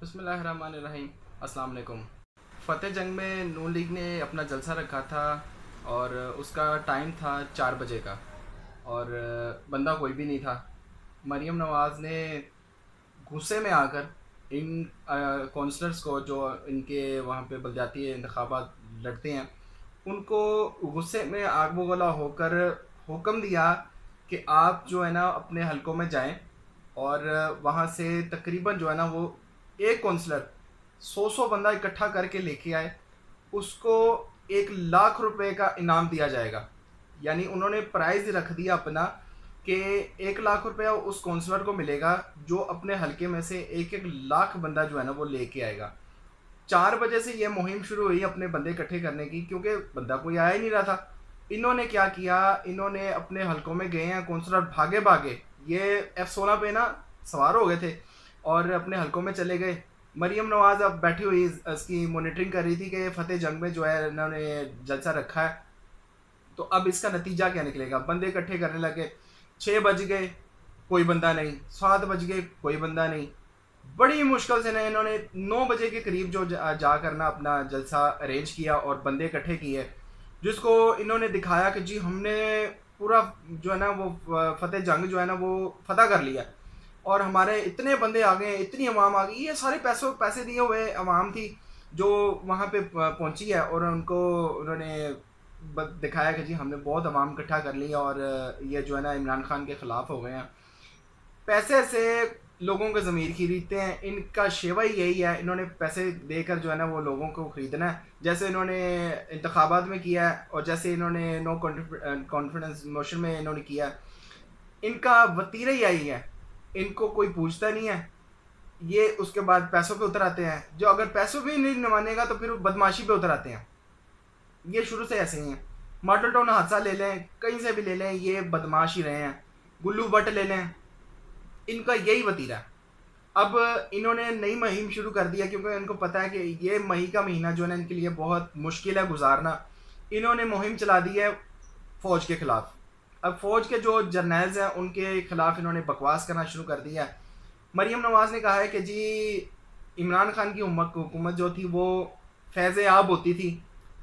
बिस्मिल्लाहिर्रहमानिर्रहीम। अस्सलाम वालेकुम। फ़तेह जंग में नून लीग ने अपना जलसा रखा था और उसका टाइम था 4 बजे का और बंदा कोई भी नहीं था। मरीम नवाज़ ने गुस्से में आकर इन काउंसलर्स को जो इनके वहाँ पे बलदियाती इंतखाबात लड़ते हैं उनको गुस्से में आग बगोला होकर हुक्म दिया कि आप जो है ना अपने हलकों में जाएं और वहाँ से तकरीबन जो है ना वो एक काउंसलर 100 बंदा इकट्ठा करके लेके आए, उसको 1 लाख रुपए का इनाम दिया जाएगा। यानी उन्होंने प्राइज़ रख दिया अपना कि 1 लाख रुपया उस काउंसलर को मिलेगा जो अपने हलके में से एक एक लाख बंदा जो है ना वो लेके आएगा। 4 बजे से ये मुहिम शुरू हुई अपने बंदे इकट्ठे करने की, क्योंकि बंदा कोई आया ही नहीं रहा था। इन्होंने क्या किया, इन्होंने अपने हलकों में गए हैं, काउंसलर भागे भागे ये F16 पे ना सवार हो गए थे और अपने हलकों में चले गए। मरीम नवाज़ अब बैठी हुई इसकी मॉनिटरिंग कर रही थी कि फ़तेह जंग में जो है इन्होंने जलसा रखा है, तो अब इसका नतीजा क्या निकलेगा। बंदे इकट्ठे करने लगे, 6 बज गए कोई बंदा नहीं, 7 बज गए कोई बंदा नहीं। बड़ी मुश्किल से ना इन्होंने 9 बजे के करीब जो जा कर ना अपना जलसा अरेंज किया और बंदे इकट्ठे किए, जिसको इन्होंने दिखाया कि जी हमने पूरा जो है ना वो फ़तेह जंग जो है ना वो फ़तह कर लिया और हमारे इतने बंदे आ गए, इतनी अवाम आ गई। ये सारे पैसे दिए हुए अवाम थी जो वहाँ पे पहुँची है और उनको उन्होंने दिखाया कि जी हमने बहुत अवाम इकट्ठा कर लिया और ये जो है ना इमरान खान के ख़िलाफ़ हो गए हैं। पैसे से लोगों के ज़मीर खरीदते हैं, इनका शेवा ही यही है। इन्होंने पैसे देकर जो है ना वो लोगों को ख़रीदना है, जैसे इन्होंने इंतखाबात में किया है और जैसे इन्होंने नो कॉन्फिडेंस मोशन में इन्होंने किया। इनका वतीरा ही यही है, इनको कोई पूछता नहीं है, ये उसके बाद पैसों पे उतर आते हैं। जो अगर पैसों भी नहीं मानेगा तो फिर बदमाशी पे उतर आते हैं। ये शुरू से ऐसे ही हैं। मॉडल टाउन हादसा ले लें, कहीं से भी ले लें, ये बदमाश ही रहे हैं। गुल्लू भट्ट ले लें, इनका यही वतीरा है। अब इन्होंने नई मुहिम शुरू कर दिया क्योंकि इनको पता है कि ये मई का महीना जो है ना इनके लिए बहुत मुश्किल है गुजारना। इन्होंने मुहिम चला दी है फ़ौज के ख़िलाफ़। अब फ़ौज के जो जर्नल्स हैं उनके ख़िलाफ़ इन्होंने बकवास करना शुरू कर दिया है। मरीम नवाज़ ने कहा है कि जी इमरान खान की हुकूमत जो थी वो फैज़ आब होती थी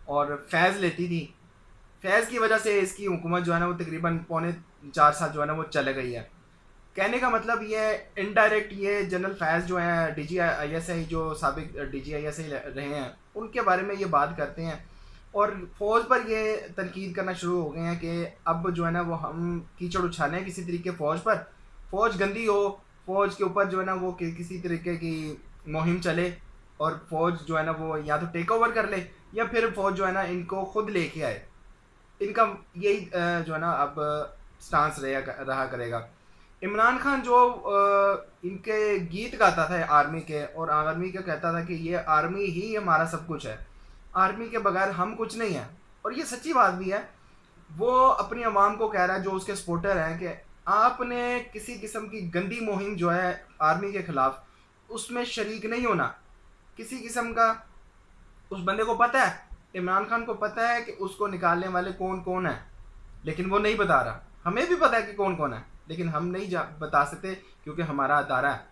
और फैज़ लेती थी। फैज़ की वजह से इसकी हुकूमत जो है ना वो तकरीबन पौने 4 साल जो है ना वो चल गई है। कहने का मतलब ये इनडायरेक्ट ये जनरल फैज़ जो हैं DGISI जो साबिक DGISI रहे हैं उनके बारे में ये बात करते हैं और फ़ौज पर ये तनकीद करना शुरू हो गए हैं कि अब जो है ना वो हम कीचड़ उछालें किसी तरीके फ़ौज पर, फ़ौज गंदी हो, फ़ौज के ऊपर जो है ना वो किसी तरीके की मुहिम चले और फ़ौज जो है ना वो या तो टेक ओवर कर ले या फिर फ़ौज जो है ना इनको खुद लेके आए। इनका यही जो है ना अब स्टांस रहा करेगा। इमरान खान जो इनके गीत गाता था आर्मी के और आर्मी के कहता था कि ये आर्मी ही हमारा सब कुछ है, आर्मी के बगैर हम कुछ नहीं है, और ये सच्ची बात भी है। वो अपनी आवाम को कह रहा है जो उसके सपोर्टर हैं कि आपने किसी किस्म की गंदी मुहिम जो है आर्मी के ख़िलाफ़ उसमें शरीक नहीं होना किसी किस्म का। उस बंदे को पता है, इमरान खान को पता है कि उसको निकालने वाले कौन कौन है, लेकिन वो नहीं बता रहा। हमें भी पता है कि कौन कौन है, लेकिन हम नहीं बता सकते क्योंकि हमारा अदारा है,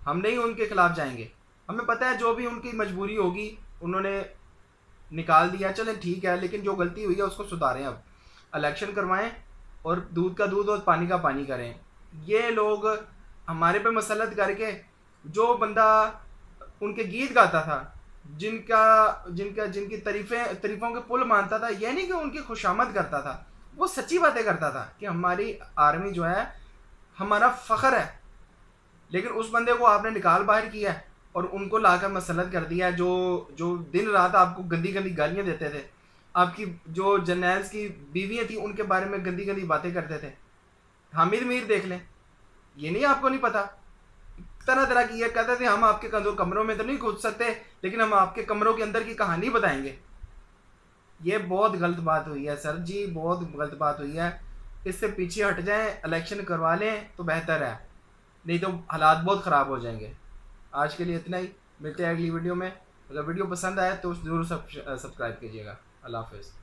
हम नहीं उनके खिलाफ जाएंगे। हमें पता है जो भी उनकी मजबूरी होगी उन्होंने निकाल दिया, चलें ठीक है, लेकिन जो गलती हुई है उसको सुधारें। अब इलेक्शन करवाएं और दूध का दूध और पानी का पानी करें। ये लोग हमारे पे मसलत करके जो बंदा उनके गीत गाता था, जिनकी तारीफ़ों के पुल मानता था, यह नहीं कि उनकी खुशामद करता था, वो सच्ची बातें करता था कि हमारी आर्मी जो है हमारा फ़ख्र है, लेकिन उस बंदे को आपने निकाल बाहर किया है और उनको लाकर मसलत कर दिया है। जो दिन रात आपको गंदी गंदी गालियाँ देते थे, आपकी जो जर्नल्स की बीवियाँ थी उनके बारे में गंदी गंदी बातें करते थे। हामिद मीर देख लें, ये नहीं आपको नहीं पता, तरह तरह की ये कहते थे हम आपके कमरों में तो नहीं घुस सकते, लेकिन हम आपके कमरों के अंदर की कहानी बताएंगे। ये बहुत गलत बात हुई है सर जी, बहुत गलत बात हुई है। इससे पीछे हट जाएं, इलेक्शन करवा लें तो बेहतर है, नहीं तो हालात बहुत ख़राब हो जाएंगे। आज के लिए इतना ही, मिलते हैं अगली वीडियो में। अगर वीडियो पसंद आए तो ज़रूर सब्सक्राइब कीजिएगा। अल्लाह हाफ़िज़।